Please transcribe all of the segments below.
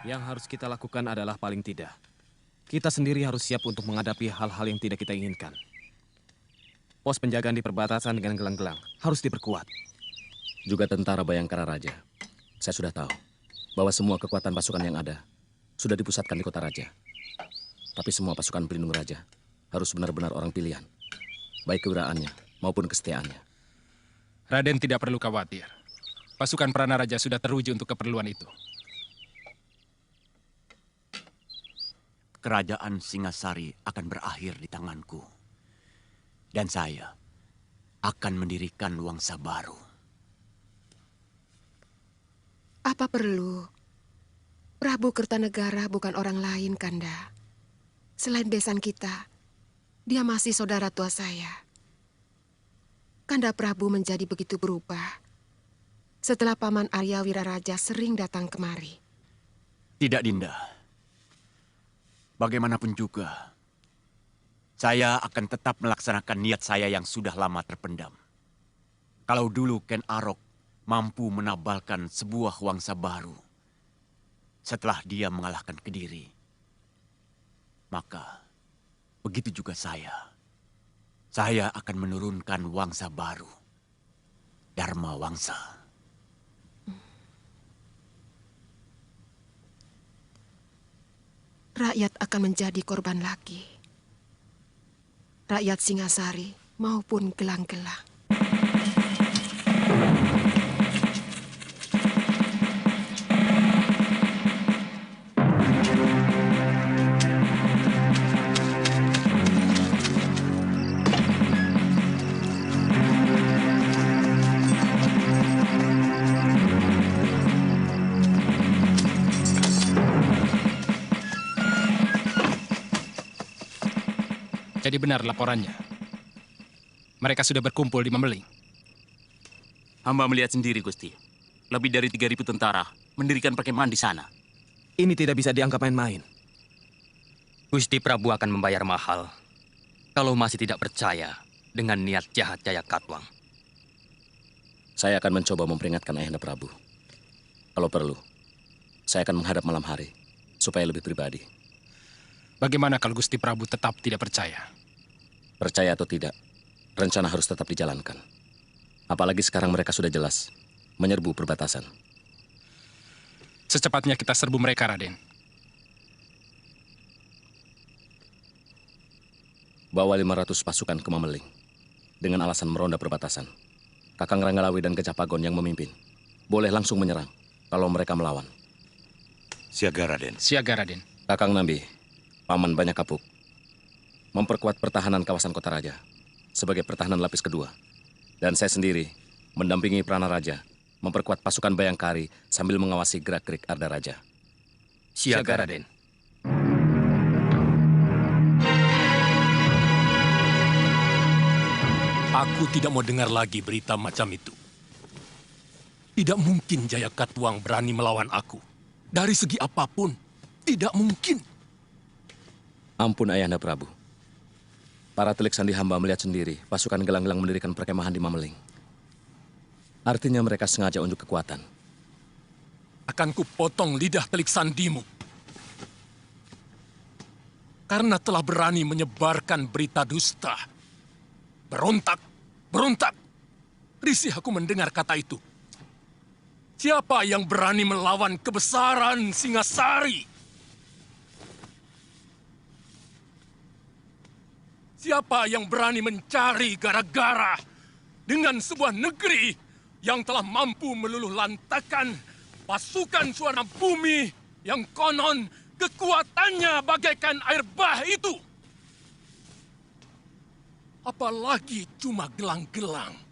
Yang harus kita lakukan adalah paling tidak, kita sendiri harus siap untuk menghadapi hal-hal yang tidak kita inginkan. Pos penjagaan di perbatasan dengan gelang-gelang harus diperkuat. Juga tentara Bayangkara Raja. Saya sudah tahu bahwa semua kekuatan pasukan yang ada sudah dipusatkan di kota Raja. Tapi semua pasukan pelindung Raja harus benar-benar orang pilihan, baik kewiraannya maupun kesetiaannya. Raden tidak perlu khawatir. Pasukan Prana Raja sudah teruji untuk keperluan itu. Kerajaan Singasari akan berakhir di tanganku. Dan saya akan mendirikan Wangsa baru. Apa perlu? Prabu Kertanegara bukan orang lain, Kanda. Selain besan kita, dia masih saudara tua saya. Kanda Prabu menjadi begitu berubah setelah Paman Arya Wiraraja sering datang kemari. Tidak, Dinda. Bagaimanapun juga, saya akan tetap melaksanakan niat saya yang sudah lama terpendam. Kalau dulu Ken Arok mampu menabalkan sebuah wangsa baru setelah dia mengalahkan Kediri, maka begitu juga saya. Saya akan menurunkan wangsa baru, Dharma Wangsa. Rakyat akan menjadi korban lagi. Rakyat Singasari maupun gelang-gelang. Jadi benar laporannya. Mereka sudah berkumpul di Mameling. Hamba melihat sendiri, Gusti. Lebih dari 3.000 tentara mendirikan perkemahan di sana. Ini tidak bisa dianggap main-main. Gusti Prabu akan membayar mahal kalau masih tidak percaya dengan niat jahat Jaya Katwang. Saya akan mencoba memperingatkan Ayahanda Prabu. Kalau perlu, saya akan menghadap malam hari supaya lebih pribadi. Bagaimana kalau Gusti Prabu tetap tidak percaya? Percaya atau tidak, rencana harus tetap dijalankan. Apalagi sekarang mereka sudah jelas menyerbu perbatasan. Secepatnya kita serbu mereka, Raden. Bawa 500 pasukan ke Mameling dengan alasan meronda perbatasan. Kakang Ranggalawi dan Gajah Pagon yang memimpin boleh langsung menyerang kalau mereka melawan. Siaga, Raden. Siaga, Raden. Kakang Nambi, Paman Banyak Kapuk, memperkuat pertahanan kawasan Kota Raja sebagai pertahanan lapis kedua. Dan saya sendiri mendampingi Prana Raja memperkuat pasukan Bayangkari sambil mengawasi gerak-gerik Arda Raja. Siaga, Raden. Aku tidak mau dengar lagi berita macam itu. Tidak mungkin Jaya Katwang berani melawan aku. Dari segi apapun, tidak mungkin. Ampun Ayahanda Prabu. Para telik sandi hamba melihat sendiri pasukan gelang-gelang mendirikan perkemahan di Mameling. Artinya mereka sengaja unjuk kekuatan. Akan kupotong lidah telik sandimu. Karena telah berani menyebarkan berita dusta. Berontak, berontak. Risih aku mendengar kata itu. Siapa yang berani melawan kebesaran Singasari? Siapa yang berani mencari gara-gara dengan sebuah negeri yang telah mampu meluluh lantakan pasukan Suwana Bumi yang konon kekuatannya bagaikan air bah itu? Apalagi cuma gelang-gelang.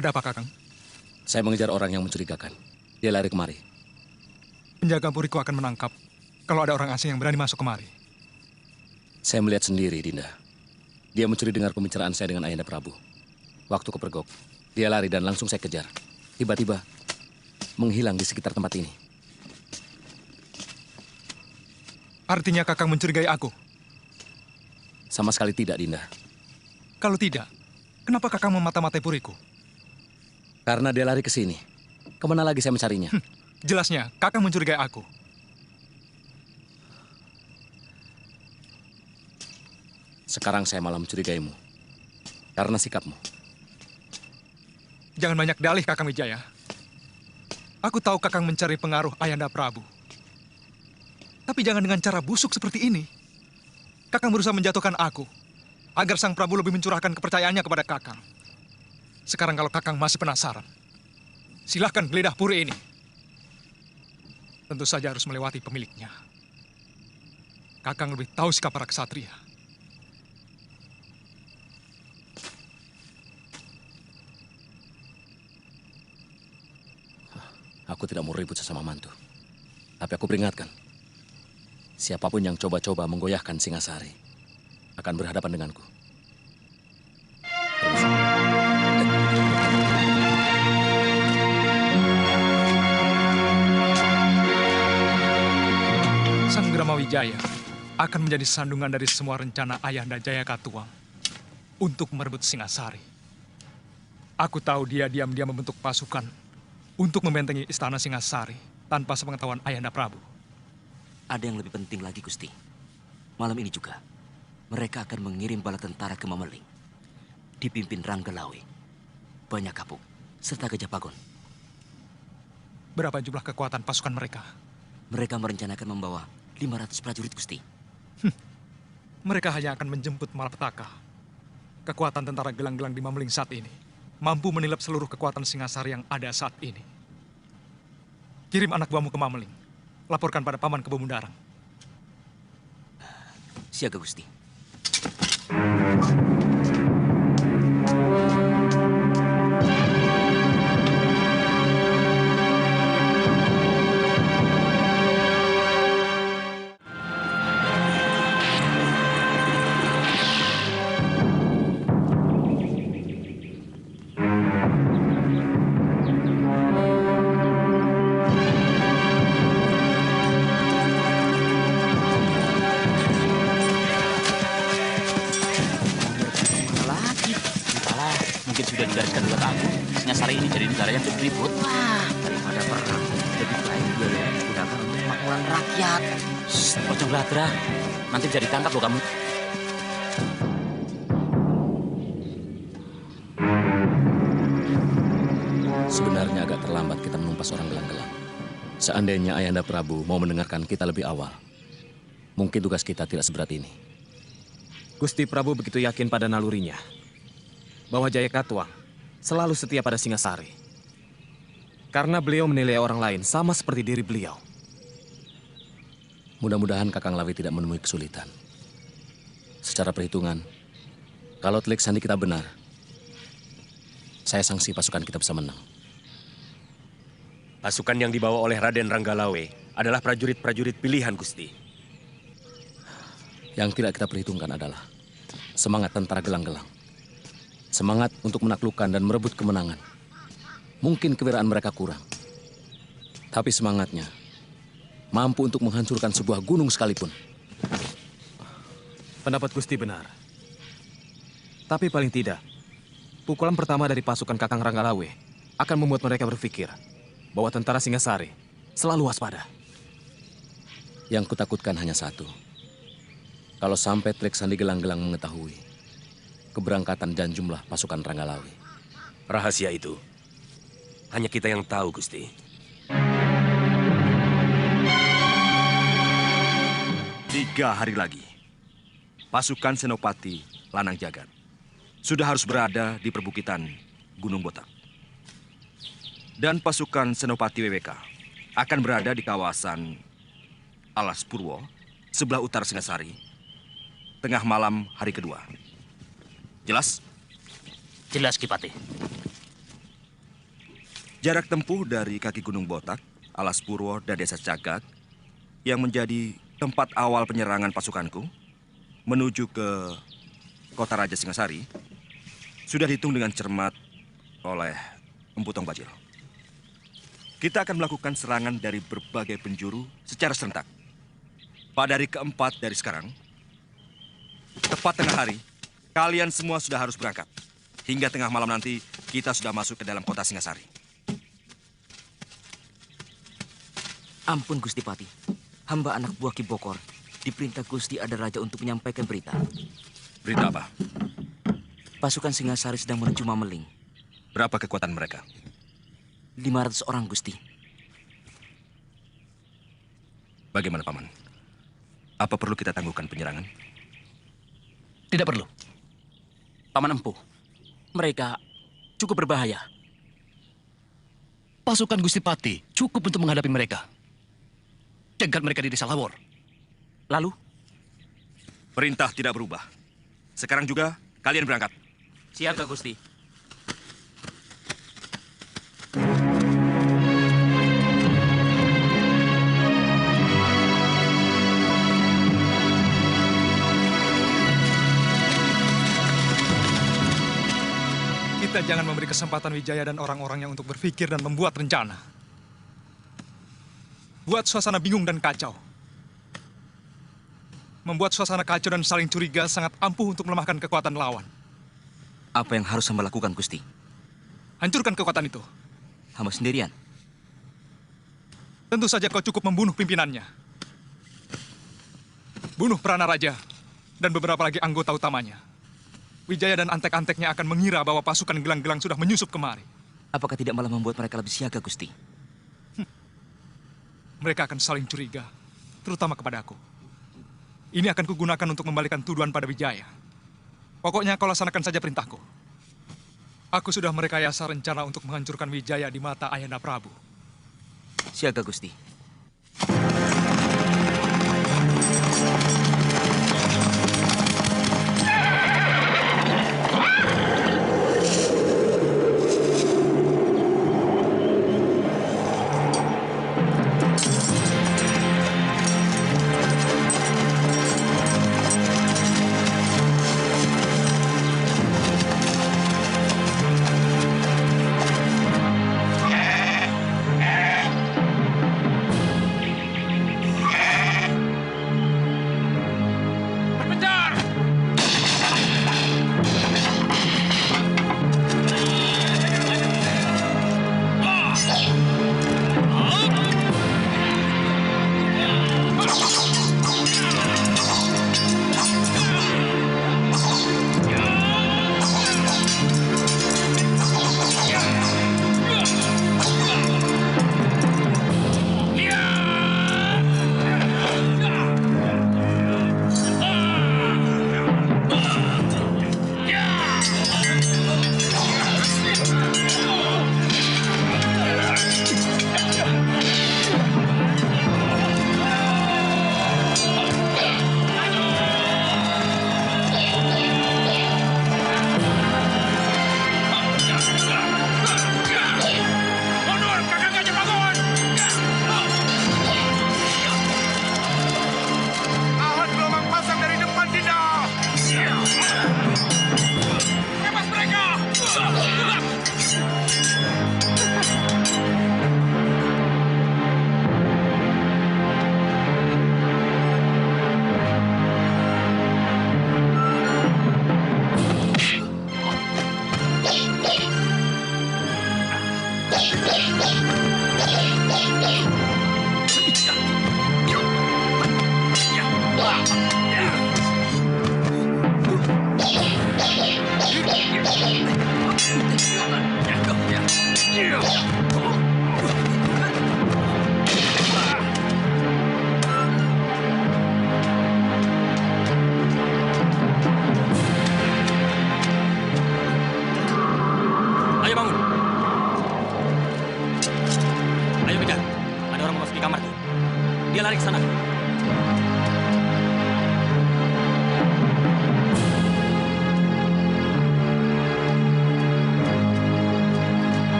Ada apa, Kakang? Saya mengejar orang yang mencurigakan. Dia lari kemari. Penjaga puriku akan menangkap kalau ada orang asing yang berani masuk kemari. Saya melihat sendiri, Dinda. Dia mencuri dengar pembicaraan saya dengan Ayahanda Prabu. Waktu kepergok, dia lari dan langsung saya kejar. Tiba-tiba, menghilang di sekitar tempat ini. Artinya Kakang mencurigai aku? Sama sekali tidak, Dinda. Kalau tidak, kenapa Kakang memata-matai puriku? Karena dia lari ke sini. Kemana lagi saya mencarinya? Jelasnya, Kakang mencurigai aku. Sekarang saya malah mencurigaimu. Karena sikapmu. Jangan banyak dalih, Kakang Wijaya. Aku tahu Kakang mencari pengaruh Ayahanda Prabu. Tapi jangan dengan cara busuk seperti ini. Kakang berusaha menjatuhkan aku, agar Sang Prabu lebih mencurahkan kepercayaannya kepada Kakang. Sekarang kalau Kakang masih penasaran, silahkan geledah puri ini. Tentu saja harus melewati pemiliknya. Kakang lebih tahu sikap para ksatria. Aku tidak mau ribut sesama mantu. Tapi aku peringatkan. Siapapun yang coba-coba menggoyahkan Singasari akan berhadapan denganku. Permisi. Sang Brahmawijaya akan menjadi sandungan dari semua rencana Ayahanda Jayakatwang untuk merebut Singasari. Aku tahu dia diam-diam membentuk pasukan untuk membentengi istana Singasari tanpa sepengetahuan Ayahanda Prabu. Ada yang lebih penting lagi, Gusti. Malam ini juga, mereka akan mengirim bala tentara ke Mameling. Dipimpin Ranggalawe, Banyak Kapuk, serta Gajah Pagon. Berapa jumlah kekuatan pasukan mereka? Mereka merencanakan membawa 500 prajurit, Gusti. Mereka hanya akan menjemput malapetaka. Kekuatan tentara gelang-gelang di Mameling saat ini mampu menilap seluruh kekuatan Singasari yang ada saat ini. Kirim anak buahmu ke Mameling. Laporkan pada Paman Kebo Mundarang. Siaga, Gusti. Singasari ini jadi negara yang cukup ribut. Wah, daripada perang, lebih baik biaya yang digunakan untuk kemakmuran rakyat. Ojo Gladra, nanti jadi tangkap loh kamu. Sebenarnya agak terlambat kita menumpas orang gelang-gelang. Seandainya Ayahanda Prabu mau mendengarkan kita lebih awal, mungkin tugas kita tidak seberat ini. Gusti Prabu begitu yakin pada nalurinya bahwa Jayakatwang selalu setia pada Singasari. Karena beliau menilai orang lain sama seperti diri beliau. Mudah-mudahan Kakang Lawi tidak menemui kesulitan. Secara perhitungan, kalau telik sandi kita benar, saya sangsi pasukan kita bisa menang. Pasukan yang dibawa oleh Raden Ranggalawe adalah prajurit-prajurit pilihan, Gusti. Yang tidak kita perhitungkan adalah semangat tentara gelang-gelang. Semangat untuk menaklukkan dan merebut kemenangan. Mungkin kewiraan mereka kurang. Tapi semangatnya mampu untuk menghancurkan sebuah gunung sekalipun. Pendapat Gusti benar. Tapi paling tidak, pukulan pertama dari pasukan Kakang Ranggalawe akan membuat mereka berpikir bahwa tentara Singasari selalu waspada. Yang kutakutkan hanya satu. Kalau sampai Trik Sandi Gelang-Gelang mengetahui keberangkatan dan jumlah pasukan Ranggalawe. Rahasia itu hanya kita yang tahu, Gusti. Tiga hari lagi, pasukan Senopati Lanang Jagat sudah harus berada di perbukitan Gunung Botak. Dan pasukan Senopati WWK akan berada di kawasan Alas Purwo, sebelah utara Singasari, tengah malam hari kedua. Jelas? Jelas, Ki Patih. Jarak tempuh dari kaki Gunung Botak, Alas Purwo, dan Desa Cagak yang menjadi tempat awal penyerangan pasukanku menuju ke Kota Raja Singasari sudah dihitung dengan cermat oleh Empu Tong Bajil. Kita akan melakukan serangan dari berbagai penjuru secara serentak. Pada hari keempat dari sekarang, tepat tengah hari, kalian semua sudah harus berangkat. Hingga tengah malam nanti, kita sudah masuk ke dalam kota Singasari. Ampun Gusti Pati, hamba anak buah Ki Bokor diperintah Gusti Ada Raja untuk menyampaikan berita. Berita apa? Pasukan Singasari sedang menuju Mameling. Berapa kekuatan mereka? 500 orang, Gusti. Bagaimana, Paman? Apa perlu kita tangguhkan penyerangan? Tidak perlu. Paman Empu, mereka cukup berbahaya. Pasukan Gusti Pati cukup untuk menghadapi mereka. Cegat mereka di Desa Lawor. Lalu? Perintah tidak berubah. Sekarang juga kalian berangkat. Siap, Gusti. Kita jangan memberi kesempatan Wijaya dan orang-orangnya untuk berpikir dan membuat rencana. Buat suasana bingung dan kacau. Membuat suasana kacau dan saling curiga sangat ampuh untuk melemahkan kekuatan lawan. Apa yang harus hamba lakukan, Gusti? Hancurkan kekuatan itu. Hamba sendirian? Tentu saja kau cukup membunuh pimpinannya. Bunuh Prana Raja dan beberapa lagi anggota utamanya. Wijaya dan antek-anteknya akan mengira bahwa pasukan gelang-gelang sudah menyusup kemari. Apakah tidak malah membuat mereka lebih siaga, Gusti? Mereka akan saling curiga, terutama kepada aku. Ini akan kugunakan untuk membalikan tuduhan pada Wijaya. Pokoknya kau laksanakan saja perintahku. Aku sudah merekayasa rencana untuk menghancurkan Wijaya di mata Ayahanda Prabu. Siaga, Gusti.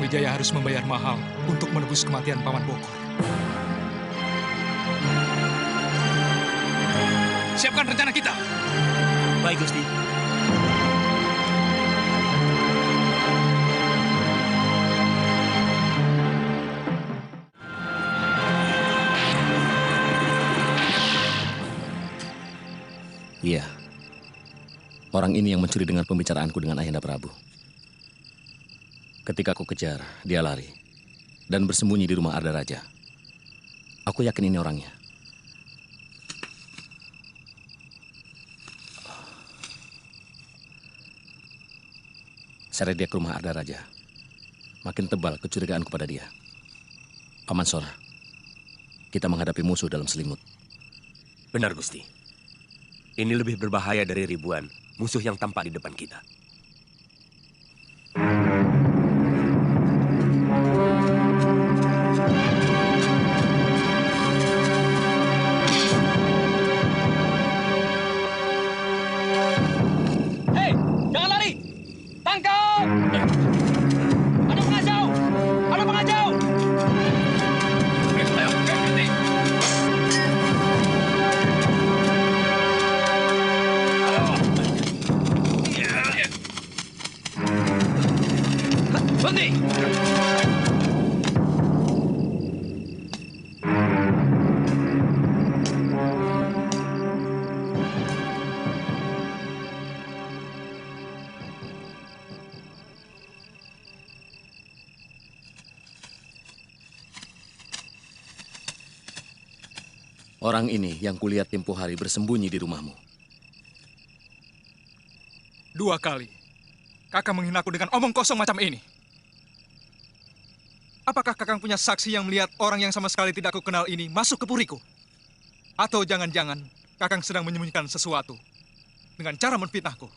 Wijaya harus membayar mahal untuk menebus kematian Paman Bokor. Siapkan rencana kita. Baik, Gusti. Iya. Orang ini yang mencuri dengar pembicaraanku dengan Ayahanda Prabu. Ketika aku kejar, dia lari dan bersembunyi di rumah Arda Raja. Aku yakin ini orangnya. Seret dia ke rumah Arda Raja. Makin tebal kecurigaanku pada dia. Paman Sor, kita menghadapi musuh dalam selimut. Benar, Gusti. Ini lebih berbahaya dari ribuan musuh yang tampak di depan kita. Hei, jangan lari! Tangkap! Ada pengacau! Ada pengacau! Berhenti! Orang ini yang kulihat tempo hari bersembunyi di rumahmu. 2 kali. Kakang menghinaku dengan omong kosong macam ini. Apakah Kakang punya saksi yang melihat orang yang sama sekali tidak aku kenal ini masuk ke puriku? Atau jangan-jangan Kakang sedang menyembunyikan sesuatu dengan cara menfitnahku?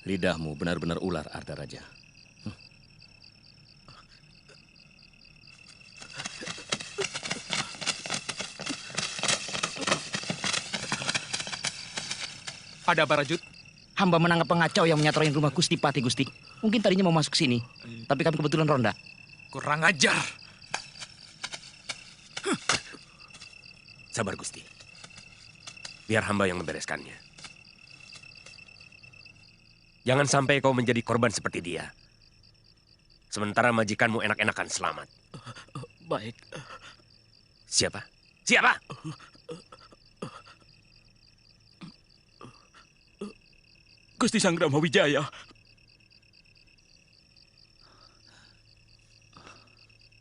Lidahmu benar-benar ular, Arda Raja. Ada apa, Rajut? Hamba menangkap pengacau yang menyatroin rumah Gusti Pati, Gusti. Mungkin tadinya mau masuk sini, tapi kami kebetulan ronda. Kurang ajar. Sabar, Gusti. Biar hamba yang membereskannya. Jangan sampai kau menjadi korban seperti dia. Sementara majikanmu enak-enakan selamat. Baik. Siapa? Siapa? Gusti Sanggrama Wijaya.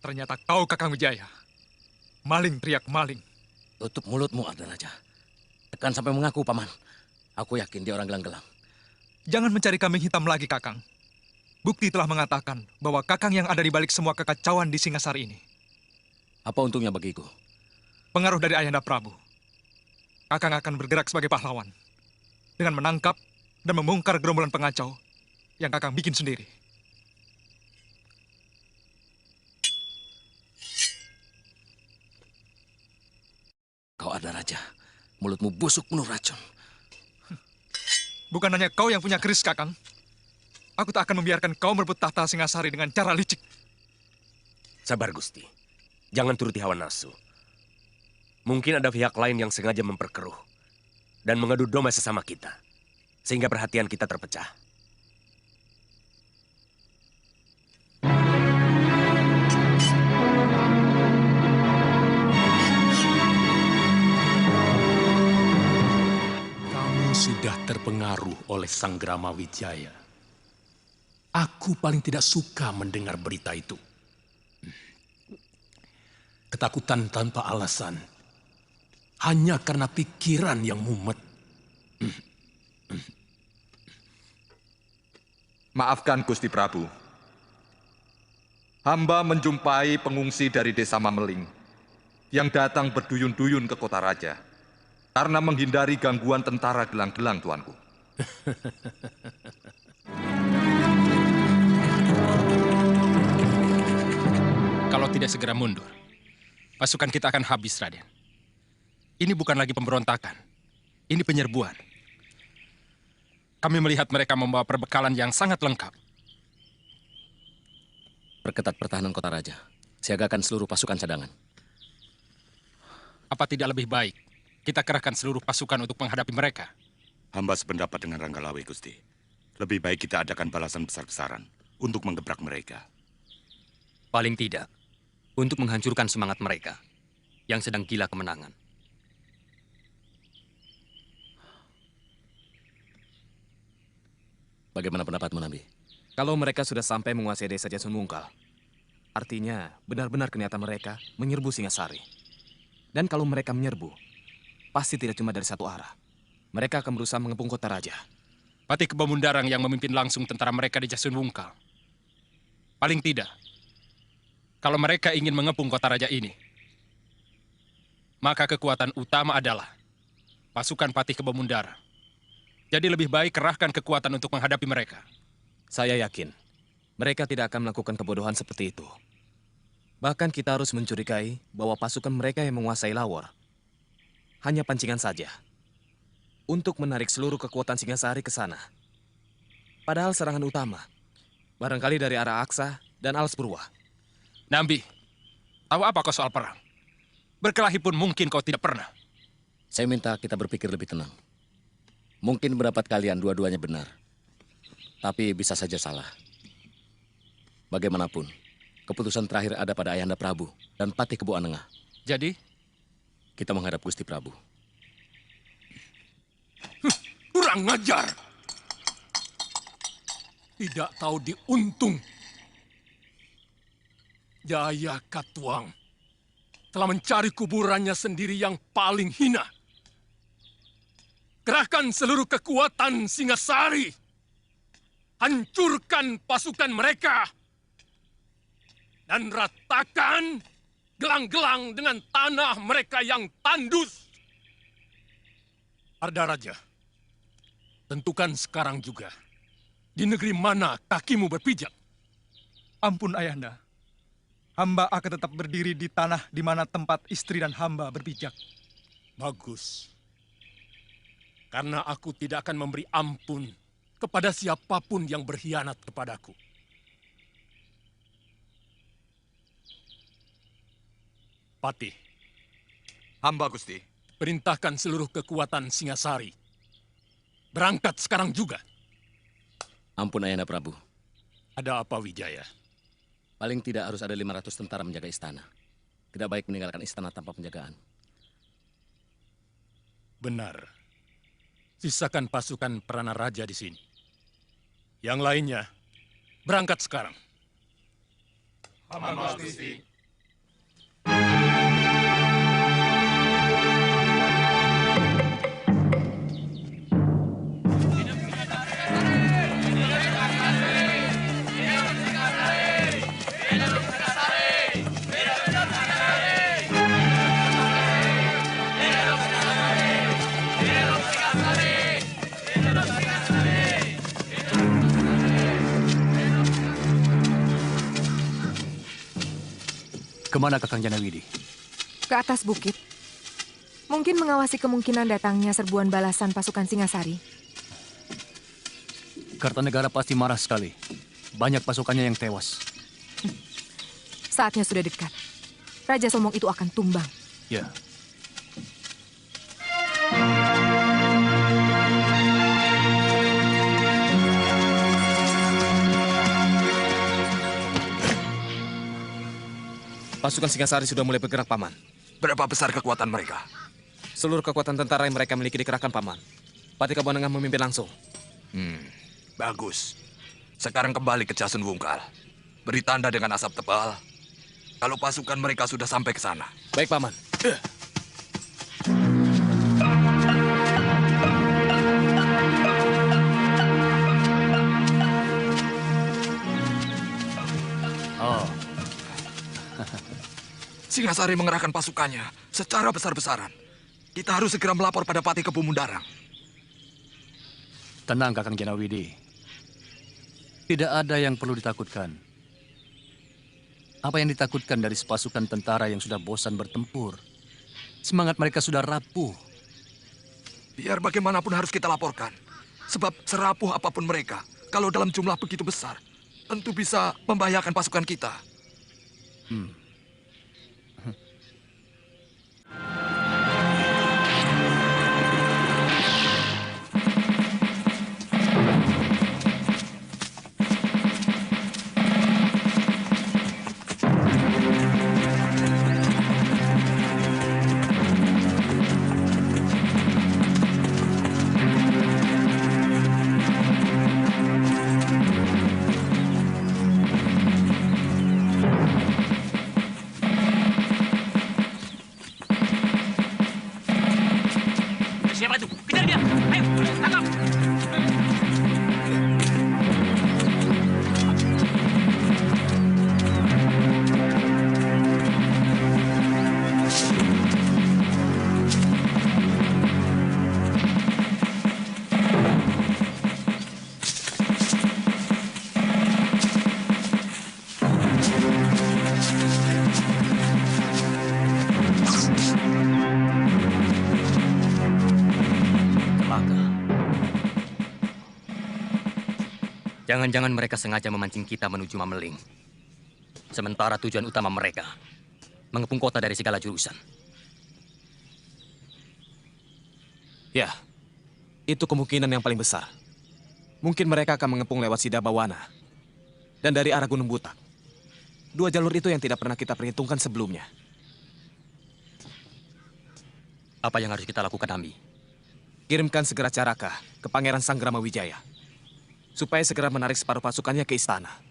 Ternyata kau Kakang Wijaya. Maling teriak maling. Tutup mulutmu, Arda Raja. Tekan sampai mengaku, Paman. Aku yakin dia orang gelang-gelang. Jangan mencari kambing hitam lagi, Kakang. Bukti telah mengatakan bahwa Kakang yang ada di balik semua kekacauan di Singasari ini. Apa untungnya bagiku? Pengaruh dari Ayahanda Prabu. Kakang akan bergerak sebagai pahlawan. Dengan menangkap dan membongkar gerombolan pengacau yang Kakang bikin sendiri. Kau Arda Raja. Mulutmu busuk penuh racun. Bukan hanya kau yang punya keris, Kakang. Aku tak akan membiarkan kau merebut tahta Singasari dengan cara licik. Sabar, Gusti. Jangan turuti hawa nafsu. Mungkin ada pihak lain yang sengaja memperkeruh dan mengadu domba sesama kita, sehingga perhatian kita terpecah. Kamu sudah terpengaruh oleh Sanggrama Wijaya. Aku paling tidak suka mendengar berita itu. Ketakutan tanpa alasan. Hanya karena pikiran yang mumet. Maafkan Gusti Prabu. Hamba menjumpai pengungsi dari desa Mameling yang datang berduyun-duyun ke kota raja karena menghindari gangguan tentara gelang-gelang, tuanku. Kalau tidak segera mundur, pasukan kita akan habis, Raden. Ini bukan lagi pemberontakan, ini penyerbuan. Kami melihat mereka membawa perbekalan yang sangat lengkap. Perketat pertahanan kota raja. Siagakan seluruh pasukan cadangan. Apa tidak lebih baik kita kerahkan seluruh pasukan untuk menghadapi mereka? Hamba sependapat dengan Ranggalawe, Gusti. Lebih baik kita adakan balasan besar-besaran untuk menggebrak mereka. Paling tidak, untuk menghancurkan semangat mereka yang sedang gila kemenangan. Bagaimana pendapatmu, Nabi? Kalau mereka sudah sampai menguasai desa Jasun Mungkal, artinya benar-benar niatan mereka menyerbu Singasari. Dan kalau mereka menyerbu, pasti tidak cuma dari satu arah. Mereka akan berusaha mengepung kota raja. Patih Kebomundarang yang memimpin langsung tentara mereka di Jasun Mungkal. Paling tidak, kalau mereka ingin mengepung kota raja ini, maka kekuatan utama adalah pasukan Patih Kebomundarang. Jadi lebih baik kerahkan kekuatan untuk menghadapi mereka. Saya yakin mereka tidak akan melakukan kebodohan seperti itu. Bahkan kita harus mencurigai bahwa pasukan mereka yang menguasai Lawor hanya pancingan saja untuk menarik seluruh kekuatan Singasari ke sana. Padahal serangan utama barangkali dari arah Aksa dan Alspurwa. Nambi, tahu apa kau soal perang? Berkelahi pun mungkin kau tidak pernah. Saya minta kita berpikir lebih tenang. Mungkin pendapat kalian dua-duanya benar. Tapi bisa saja salah. Bagaimanapun, keputusan terakhir ada pada Ayahanda Prabu dan Patih Kebo Anengah. Jadi? Kita menghadap Gusti Prabu. Kurang ngajar. Tidak tahu diuntung. Jaya Katuang telah mencari kuburannya sendiri yang paling hina. Kerahkan seluruh kekuatan Singasari. Hancurkan pasukan mereka. Dan ratakan gelang-gelang dengan tanah mereka yang tandus. Arda Raja, tentukan sekarang juga di negeri mana kakimu berpijak. Ampun, Ayahanda. Hamba akan tetap berdiri di tanah di mana tempat istri dan hamba berpijak. Bagus. Karena aku tidak akan memberi ampun kepada siapapun yang berkhianat kepadaku. Patih. Hamba, Gusti. Perintahkan seluruh kekuatan Singasari. Berangkat sekarang juga. Ampun, Ayahanda Prabu. Ada apa, Wijaya? Paling tidak harus ada 500 tentara menjaga istana. Tidak baik meninggalkan istana tanpa penjagaan. Benar. Sisakan pasukan Prana Raja di sini. Yang lainnya, berangkat sekarang. Aman, Mas Gusti. Kemana Kakang Janawidi? Ke atas bukit. Mungkin mengawasi kemungkinan datangnya serbuan balasan pasukan Singasari. Kartanegara pasti marah sekali. Banyak pasukannya yang tewas. Saatnya sudah dekat. Raja Somong itu akan tumbang. Ya. Pasukan Singasari sudah mulai bergerak, Paman. Berapa besar kekuatan mereka? Seluruh kekuatan tentara yang mereka miliki dikerahkan, Paman. Patih Kebo Anengah memimpin langsung. Bagus. Sekarang kembali ke Jasun Wungkal. Beri tanda dengan asap tebal kalau pasukan mereka sudah sampai ke sana. Baik, Paman. Oh. Singasari mengerahkan pasukannya secara besar-besaran. Kita harus segera melapor pada Patih Kebomundarang. Tenang, Kakang Janawidi. Tidak ada yang perlu ditakutkan. Apa yang ditakutkan dari sepasukan tentara yang sudah bosan bertempur? Semangat mereka sudah rapuh. Biar bagaimanapun harus kita laporkan. Sebab serapuh apapun mereka, kalau dalam jumlah begitu besar, tentu bisa membahayakan pasukan kita. Siapa itu? Kejar dia! Ayo, tangkap! Jangan-jangan mereka sengaja memancing kita menuju Mameling. Sementara tujuan utama mereka mengepung kota dari segala jurusan. Ya, itu kemungkinan yang paling besar. Mungkin mereka akan mengepung lewat Sidabawana dan dari arah Gunung Butak. Dua jalur itu yang tidak pernah kita perhitungkan sebelumnya. Apa yang harus kita lakukan, Ambi? Kirimkan segera Caraka ke Pangeran Sanggrama Wijaya, supaya segera menarik separuh pasukannya ke istana.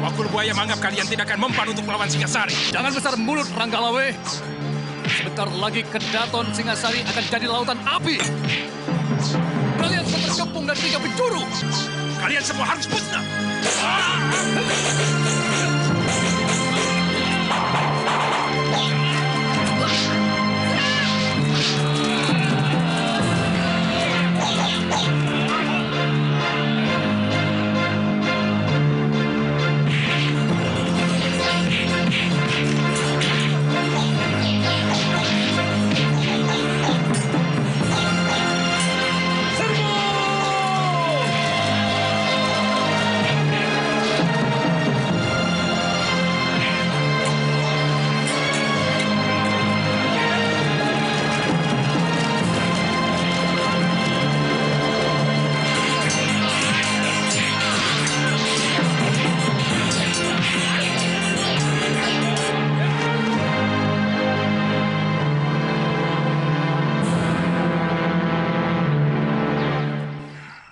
Wakul Buaya menganggap kalian tidak akan mempan untuk melawan Singasari. Jangan besar mulut, Ranggalawe. Sebentar lagi Kedaton Singasari akan jadi lautan api. Kalian semua terkepung dan 3 penjuru. Kalian semua harus musnah.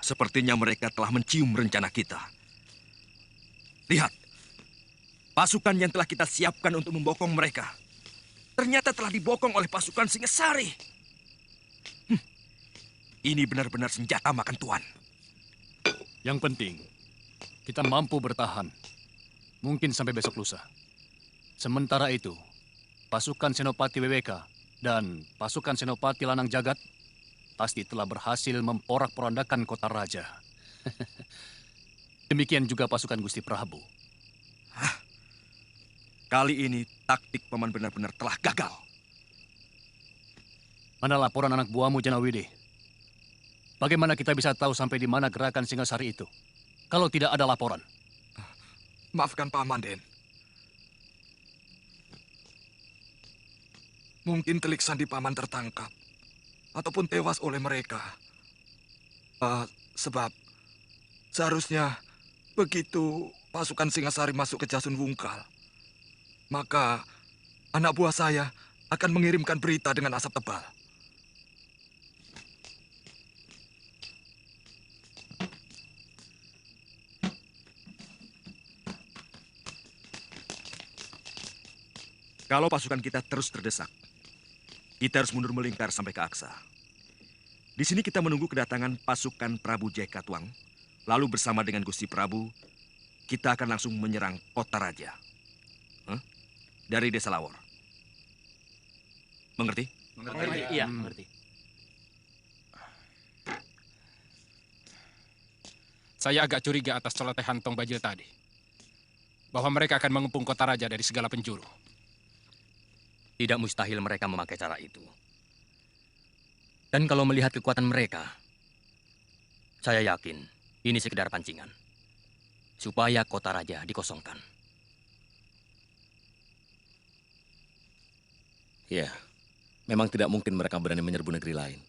Sepertinya mereka telah mencium rencana kita. Lihat, pasukan yang telah kita siapkan untuk membokong mereka ternyata telah dibokong oleh pasukan Singasari. Ini benar-benar senjata makan tuan. Yang penting, kita mampu bertahan. Mungkin sampai besok lusa. Sementara itu, pasukan Senopati WWK dan pasukan Senopati Lanang Jagat pasti telah berhasil memporak-porandakan kota raja. Demikian juga pasukan Gusti Prabu. Kali ini taktik paman benar-benar telah gagal. Mana laporan anak buahmu, Janawidi? Bagaimana kita bisa tahu sampai di mana gerakan Singasari itu? Kalau tidak ada laporan. Maafkan Paman, Den. Mungkin telik sandi Paman tertangkap. Ataupun tewas oleh mereka. Sebab seharusnya begitu pasukan Singasari masuk ke Jasun Wungkal, maka anak buah saya akan mengirimkan berita dengan asap tebal. Kalau pasukan kita terus terdesak, kita harus mundur melingkar sampai ke Aksa. Di sini kita menunggu kedatangan pasukan Prabu Jaya Katuang. Lalu bersama dengan Gusti Prabu, kita akan langsung menyerang kota raja. Dari Desa Lawor. Mengerti? Mengerti. Iya, mengerti. Saya agak curiga atas celotehan Tong Bajil tadi. Bahwa mereka akan mengepung kota raja dari segala penjuru. Tidak mustahil mereka memakai cara itu. Dan kalau melihat kekuatan mereka, saya yakin ini sekedar pancingan. Supaya kota raja dikosongkan. Ya, memang tidak mungkin mereka berani menyerbu negeri lain.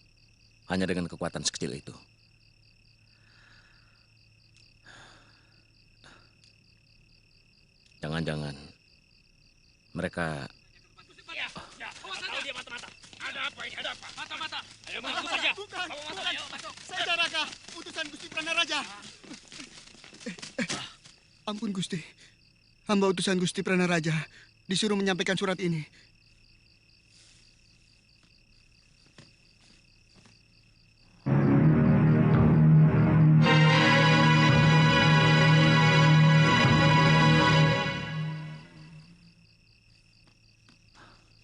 Hanya dengan kekuatan sekecil itu. Jangan-jangan mereka... Dia mata-mata. Ada apa ini? Ada apa? Mata-mata. Ayo masuk saja. Bukan. Saya Raka, utusan Gusti Pranaraja. Ampun Gusti. Hamba utusan Gusti Pranaraja disuruh menyampaikan surat ini.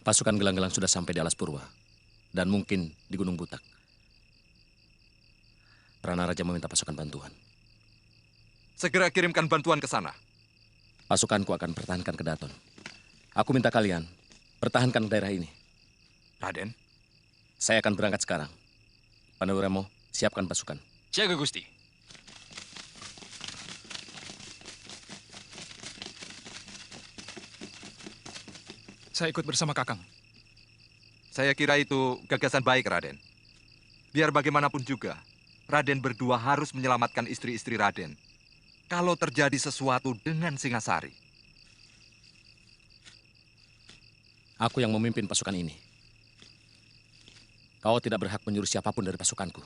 Pasukan gelang-gelang sudah sampai di Alas Purwa. Dan mungkin di Gunung Butak. Pranaraja meminta pasukan bantuan. Segera kirimkan bantuan ke sana. Pasukanku akan pertahankan Kedaton. Aku minta kalian pertahankan daerah ini. Raden? Saya akan berangkat sekarang. Panduremo, siapkan pasukan. Siaga, Gusti. Saya ikut bersama Kakang. Saya kira itu gagasan baik, Raden. Biar bagaimanapun juga, Raden berdua harus menyelamatkan istri-istri Raden. Kalau terjadi sesuatu dengan Singasari. Aku yang memimpin pasukan ini. Kau tidak berhak menyuruh siapapun dari pasukanku.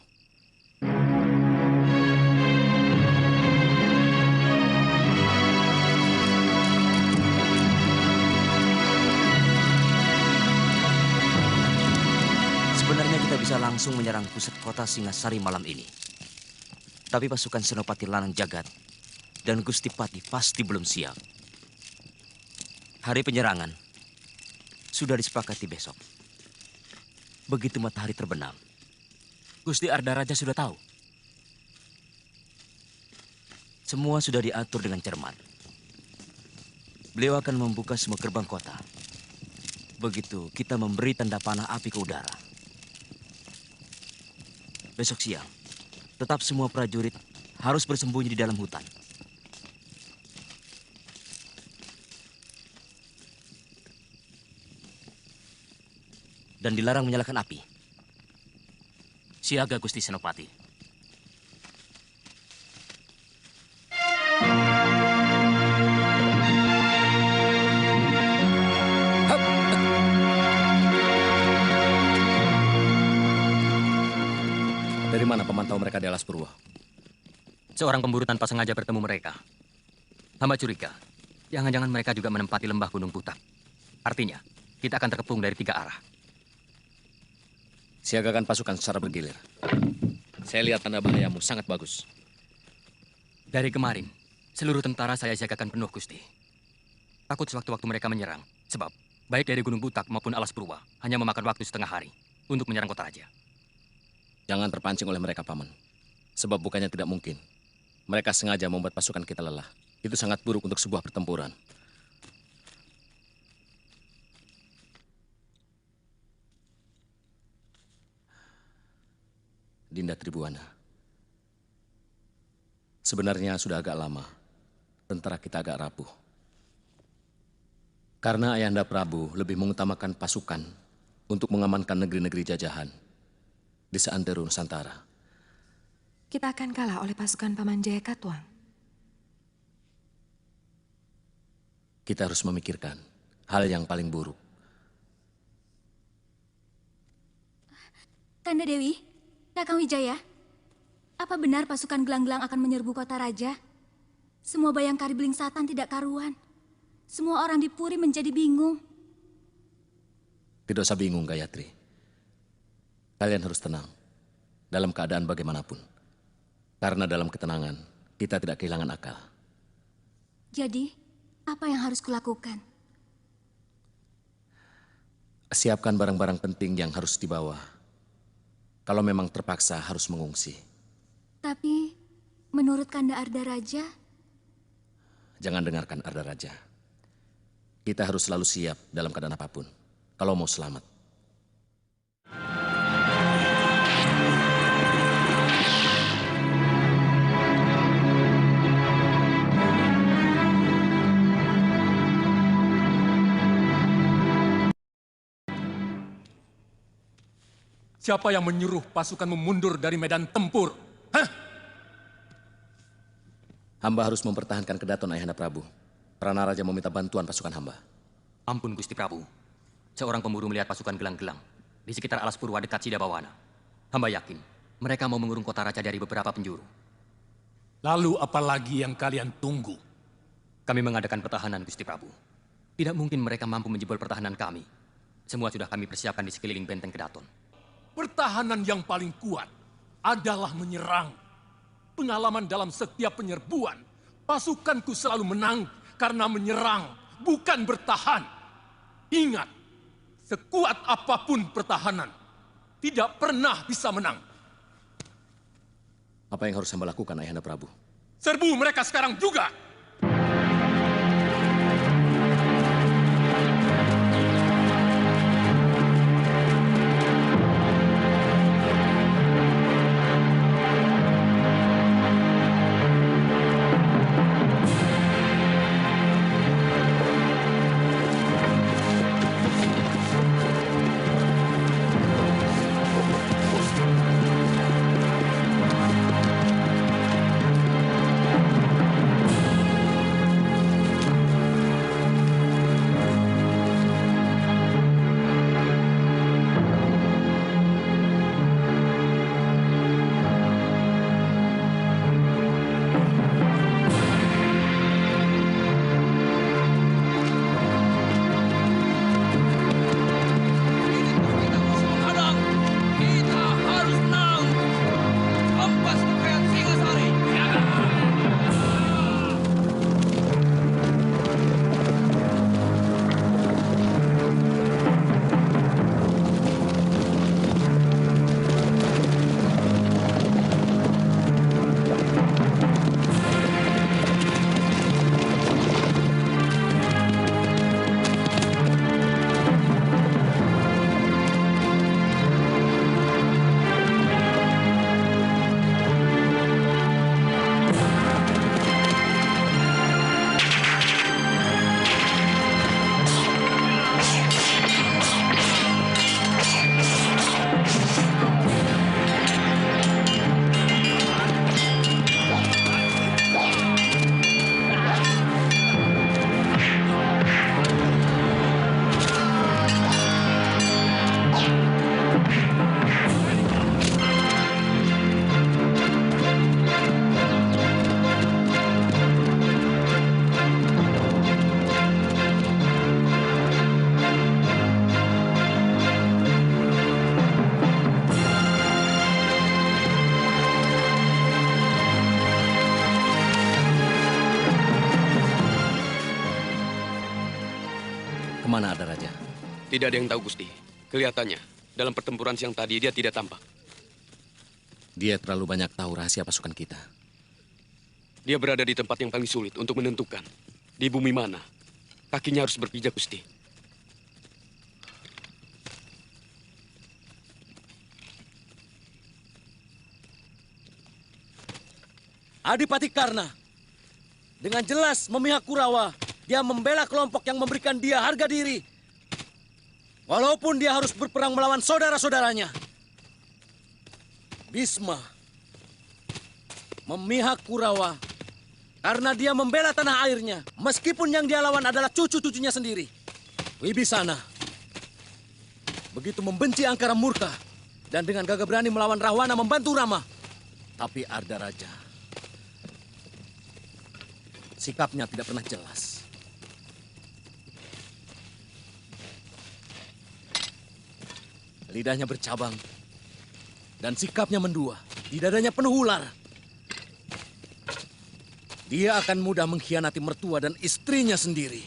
Sebenarnya kita bisa langsung menyerang pusat kota Singasari malam ini. Tapi pasukan Senopati Lanang Jagat dan Gusti Pati pasti belum siap. Hari penyerangan sudah disepakati besok. Begitu matahari terbenam, Gusti Arda Raja sudah tahu. Semua sudah diatur dengan cermat. Beliau akan membuka semua gerbang kota. Begitu kita memberi tanda panah api ke udara. Besok siang, tetap semua prajurit harus bersembunyi di dalam hutan. Dan dilarang menyalakan api. Siaga, Gusti Senopati. Dari mana pemantau mereka di Alas Purwa? Seorang pemburu tanpa sengaja bertemu mereka. Hamba curiga, jangan-jangan mereka juga menempati lembah Gunung Butak. Artinya, kita akan terkepung dari 3 arah. Siagakan pasukan secara bergilir. Saya lihat tanda bahayamu sangat bagus. Dari kemarin, seluruh tentara saya siagakan penuh, Gusti. Takut sewaktu-waktu mereka menyerang, sebab baik dari Gunung Butak maupun Alas Purwa hanya memakan waktu setengah hari untuk menyerang kota raja. Jangan terpancing oleh mereka, Paman. Sebab bukannya tidak mungkin. Mereka sengaja membuat pasukan kita lelah. Itu sangat buruk untuk sebuah pertempuran. Dinda Tribuana. Sebenarnya sudah agak lama tentara kita agak rapuh. Karena Ayahanda Prabu lebih mengutamakan pasukan untuk mengamankan negeri-negeri jajahan di seantero Nusantara. Kita akan kalah oleh pasukan Paman Jaya Katuang. Kita harus memikirkan hal yang paling buruk. Kanda Dewi, Kakang Wijaya, apa benar pasukan gelang-gelang akan menyerbu kota raja? Semua Bayangkari Beling Satan tidak karuan. Semua orang di Puri menjadi bingung. Tidak usah bingung, Gayatri. Kalian harus tenang dalam keadaan bagaimanapun. Karena dalam ketenangan, kita tidak kehilangan akal. Jadi, apa yang harus kulakukan? Siapkan barang-barang penting yang harus dibawa. Kalau memang terpaksa harus mengungsi. Tapi, menurut Kanda Arda Raja... Jangan dengarkan Arda Raja. Kita harus selalu siap dalam keadaan apapun. Kalau mau selamat. Siapa yang menyuruh pasukanmu mundur dari medan tempur? Hah? Hamba harus mempertahankan kedaton Ayahanda Prabu. Prana Raja meminta bantuan pasukan hamba. Ampun, Gusti Prabu. Seorang pemburu melihat pasukan gelang-gelang di sekitar Alas Purwa dekat Sidabawana. Hamba yakin mereka mau mengurung kota raja dari beberapa penjuru. Lalu apa lagi yang kalian tunggu? Kami mengadakan pertahanan, Gusti Prabu. Tidak mungkin mereka mampu menjebol pertahanan kami. Semua sudah kami persiapkan di sekeliling benteng kedaton. Pertahanan yang paling kuat adalah menyerang. Pengalaman dalam setiap penyerbuan, pasukanku selalu menang karena menyerang, bukan bertahan. Ingat, sekuat apapun pertahanan, tidak pernah bisa menang. Apa yang harus hamba lakukan, Ayahanda Prabu? Serbu mereka sekarang juga! Kemana ada raja? Tidak ada yang tahu, Gusti. Kelihatannya, dalam pertempuran siang tadi dia tidak tampak. Dia terlalu banyak tahu rahasia pasukan kita. Dia berada di tempat yang paling sulit untuk menentukan. Di bumi mana kakinya harus berpijak, Gusti. Adipati Karna, dengan jelas memihak Kurawa, dia membela kelompok yang memberikan dia harga diri. Walaupun dia harus berperang melawan saudara-saudaranya. Bisma memihak Kurawa karena dia membela tanah airnya, meskipun yang dia lawan adalah cucu-cucunya sendiri. Wibisana begitu membenci Angkara Murka dan dengan gagah berani melawan Rahwana membantu Rama. Tapi Arda Raja, sikapnya tidak pernah jelas. Lidahnya bercabang dan sikapnya mendua. Di dadanya penuh ular. Dia akan mudah mengkhianati mertua dan istrinya sendiri.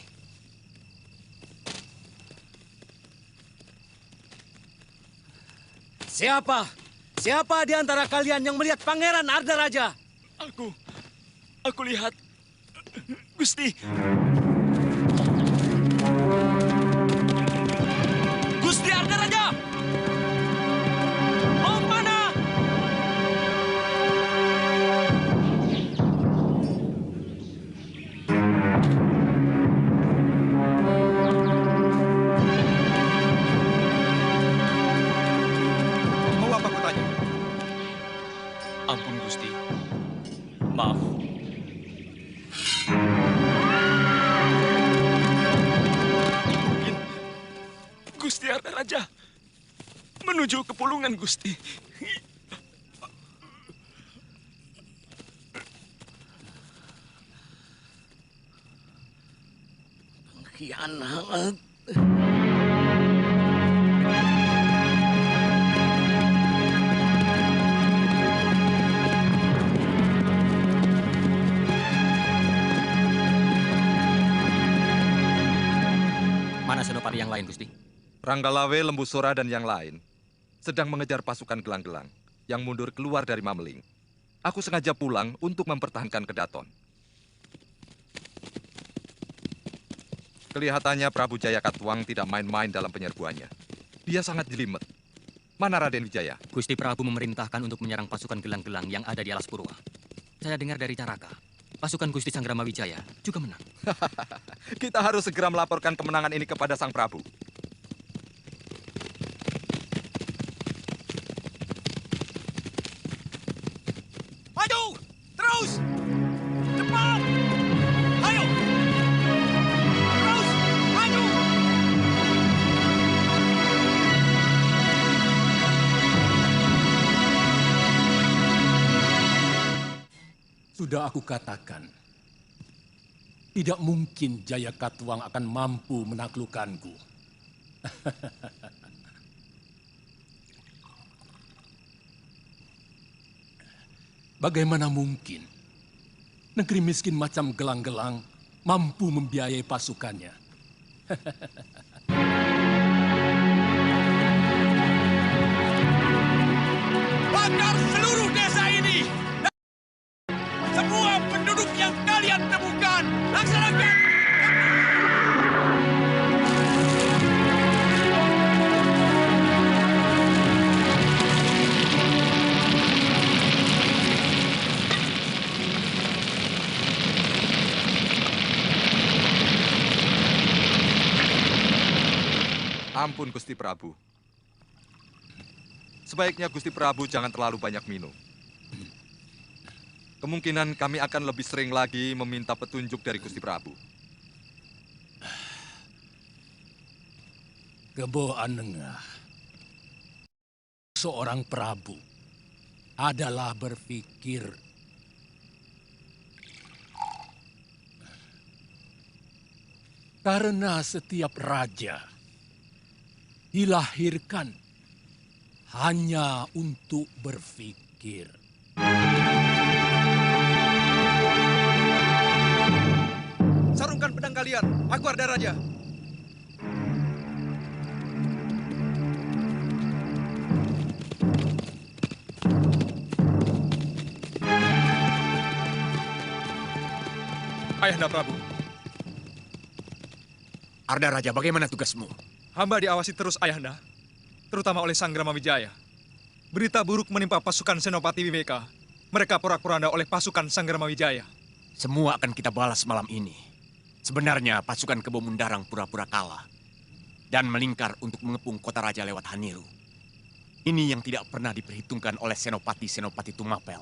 Siapa? Siapa di antara kalian yang melihat Pangeran Arda Raja? Aku lihat. Gusti. Gusti Arda Raja! Mau mana? Mau apa kau tanya? Ampun, Gusti. Maaf. Gusti Arda Raja menuju ke Pulungan, Gusti. Pengkhianat. Mana senopati yang lain, Gusti? Ranggalawe, Lembu Sora, dan yang lain sedang mengejar pasukan gelang-gelang yang mundur keluar dari Mameling. Aku sengaja pulang untuk mempertahankan Kedaton. Kelihatannya Prabu Jaya Katuang tidak main-main dalam penyerbuannya. Dia sangat jelimet. Mana Raden Wijaya? Gusti Prabu memerintahkan untuk menyerang pasukan gelang-gelang yang ada di Alas Purwa. Saya dengar dari Caraka, pasukan Gusti Sanggrama Wijaya juga menang. Kita harus segera melaporkan kemenangan ini kepada Sang Prabu. Maju! Terus! Cepat! Ayo! Terus! Maju! Sudah aku katakan, tidak mungkin Jaya Katuang akan mampu menaklukkanku. Bagaimana mungkin negeri miskin macam gelang-gelang mampu membiayai pasukannya? Bakar seluruh desa ini! Semua penduduk yang kalian temukan, laksanakan! Ampun, Gusti Prabu. Sebaiknya Gusti Prabu jangan terlalu banyak minum. Kemungkinan kami akan lebih sering lagi meminta petunjuk dari Gusti Prabu. Gebo Anengah, seorang Prabu adalah berpikir karena setiap raja dilahirkan hanya untuk berpikir. Sarungkan pedang kalian, aku Arda Raja. Ayahanda Prabu. Arda Raja, bagaimana tugasmu? Hamba diawasi terus Ayahanda, terutama oleh Sang Gramawijaya. Berita buruk menimpa pasukan Senopati Wibeka. Mereka porak-poranda oleh pasukan Sang Gramawijaya. Semua akan kita balas malam ini. Sebenarnya pasukan Kebo Mundarang pura-pura kalah dan melingkar untuk mengepung kota raja lewat Hanilu. Ini yang tidak pernah diperhitungkan oleh Senopati-Senopati Tumapel.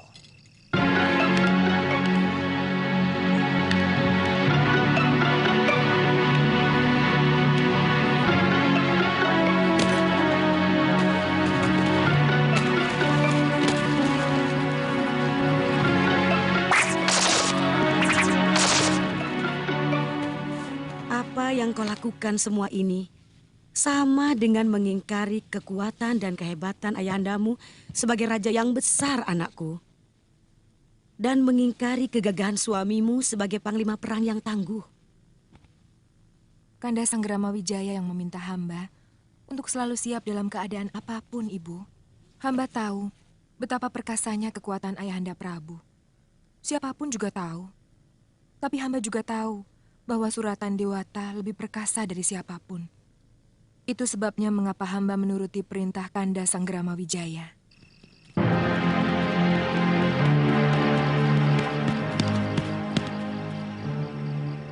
Apa yang kau lakukan semua ini sama dengan mengingkari kekuatan dan kehebatan ayahandamu sebagai raja yang besar, anakku. Dan mengingkari kegagahan suamimu sebagai panglima perang yang tangguh. Kanda Sang Gramawijaya yang meminta hamba untuk selalu siap dalam keadaan apapun, Ibu. Hamba tahu betapa perkasanya kekuatan Ayahanda Prabu. Siapapun juga tahu. Tapi hamba juga tahu bahwa suratan Dewata lebih perkasa dari siapapun. Itu sebabnya mengapa hamba menuruti perintah Kanda Sang Gramawijaya.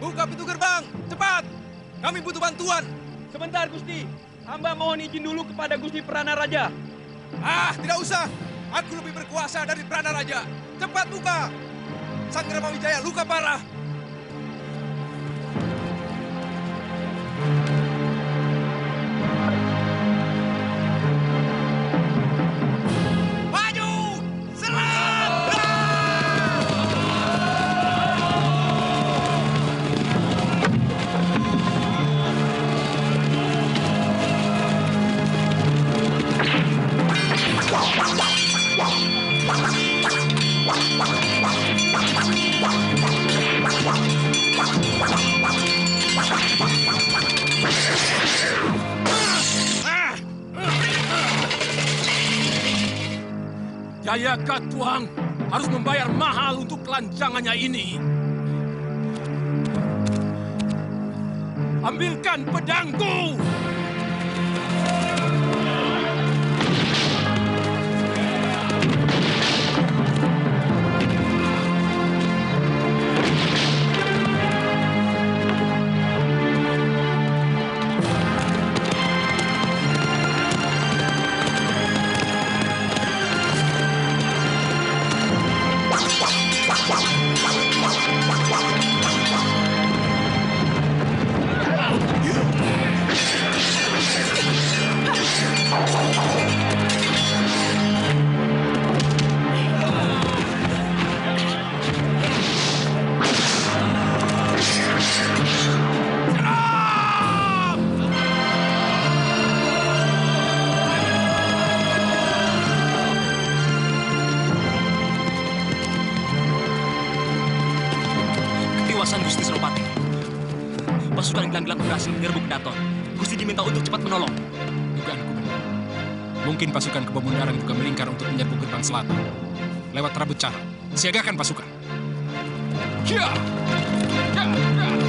Buka pintu gerbang, cepat! Kami butuh bantuan. Sebentar, Gusti. Hamba mohon izin dulu kepada Gusti Prana Raja. Ah, tidak usah. Aku lebih berkuasa dari Prana Raja. Cepat buka. Sang Gramawijaya luka parah. Jayaka Tuang harus membayar mahal untuk kelancangannya ini. Ambilkan pedangku! Gusti Senopati. Pasukan gelang-gelang berhasil menyerbu Kedaton. Gusti diminta untuk cepat menolong. Dugaanku benar. Mungkin pasukan Kebo Mundarang juga melingkar untuk menyerbu gerbang selatan. Lewat Rabut Cara. Siagakan pasukan. Ya! Ya! Ya!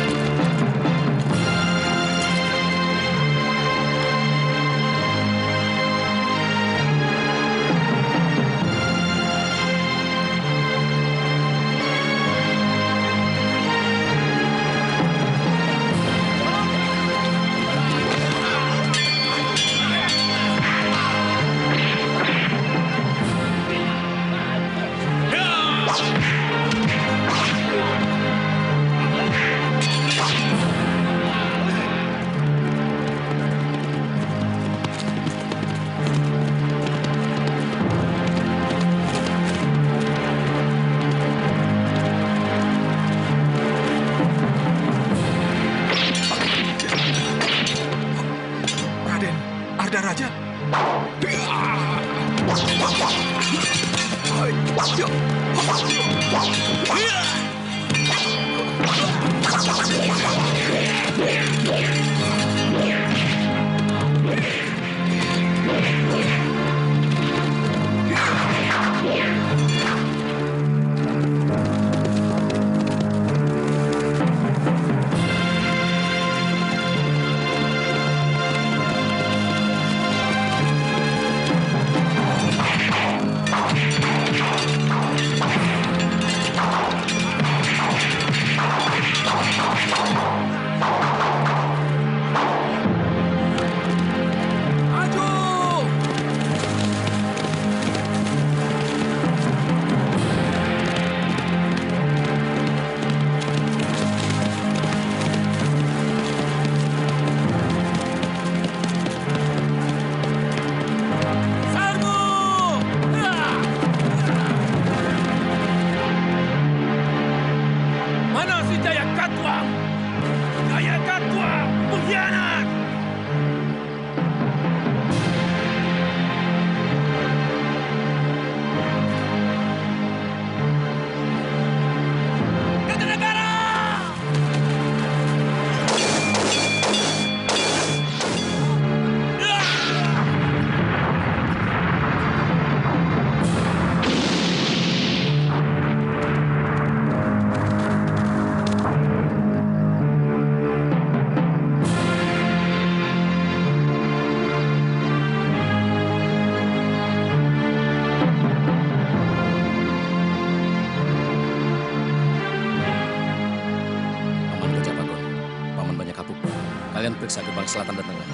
memeriksa gerbang selatan dan tengah.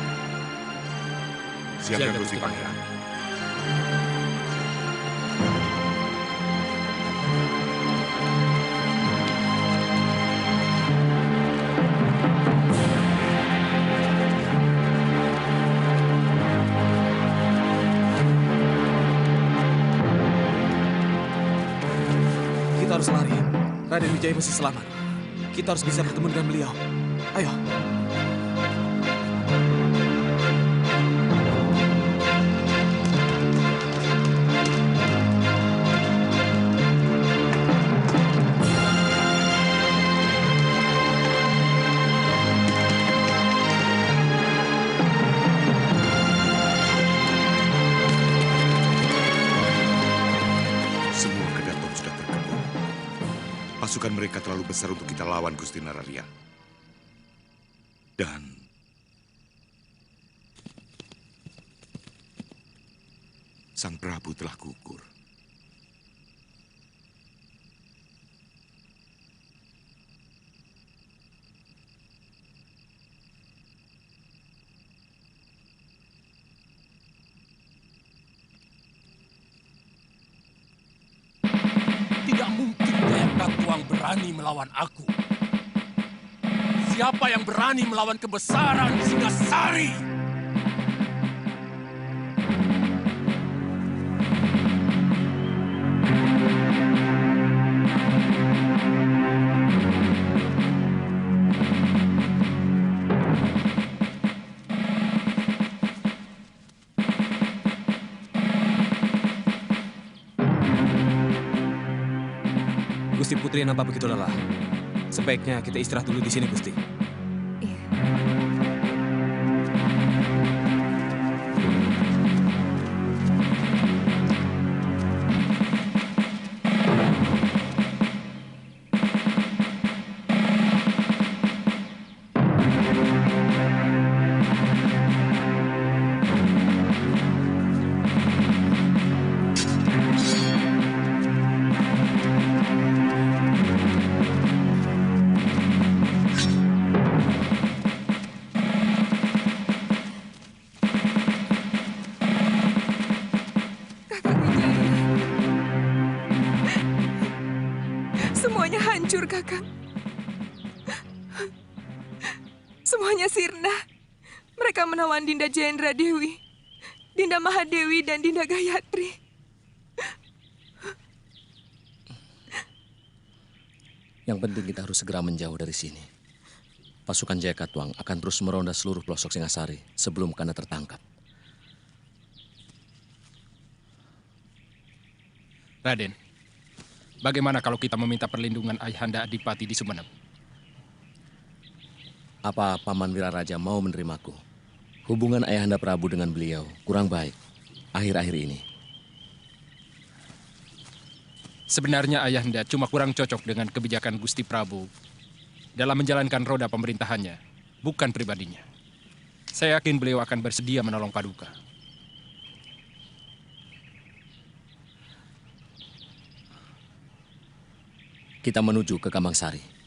Siapkan Gusti Pangeran. Kita harus lari. Raden Wijaya masih selamat. Kita harus bisa bertemu dengan beliau. Ayo. Semua kedaton sudah terkepung. Pasukan mereka terlalu besar untuk kita lawan, Gusti Nararya. Dan Sang Prabu telah gugur. Tidak mungkin Jayaka Tuang berani melawan aku. Siapa yang berani melawan kebesaran Singasari? Gusti Putri nampak begitu lelah. Sebaiknya kita istirahat dulu di sini, Gusti. Semuanya hancur, Kakang. Semuanya sirna. Mereka menawan Dinda Jendra Dewi, Dinda Mahadewi, dan Dinda Gayatri. Yang penting kita harus segera menjauh dari sini. Pasukan Jayaka Tuang akan terus meronda seluruh pelosok Singasari sebelum Kanda tertangkap. Raden, bagaimana kalau kita meminta perlindungan Ayahanda Adipati di Sumenep? Apa Paman Wiraraja mau menerimaku? Hubungan Ayahanda Prabu dengan beliau kurang baik akhir-akhir ini. Sebenarnya Ayahanda cuma kurang cocok dengan kebijakan Gusti Prabu dalam menjalankan roda pemerintahannya, bukan pribadinya. Saya yakin beliau akan bersedia menolong Paduka. Kita menuju ke Kamangsari.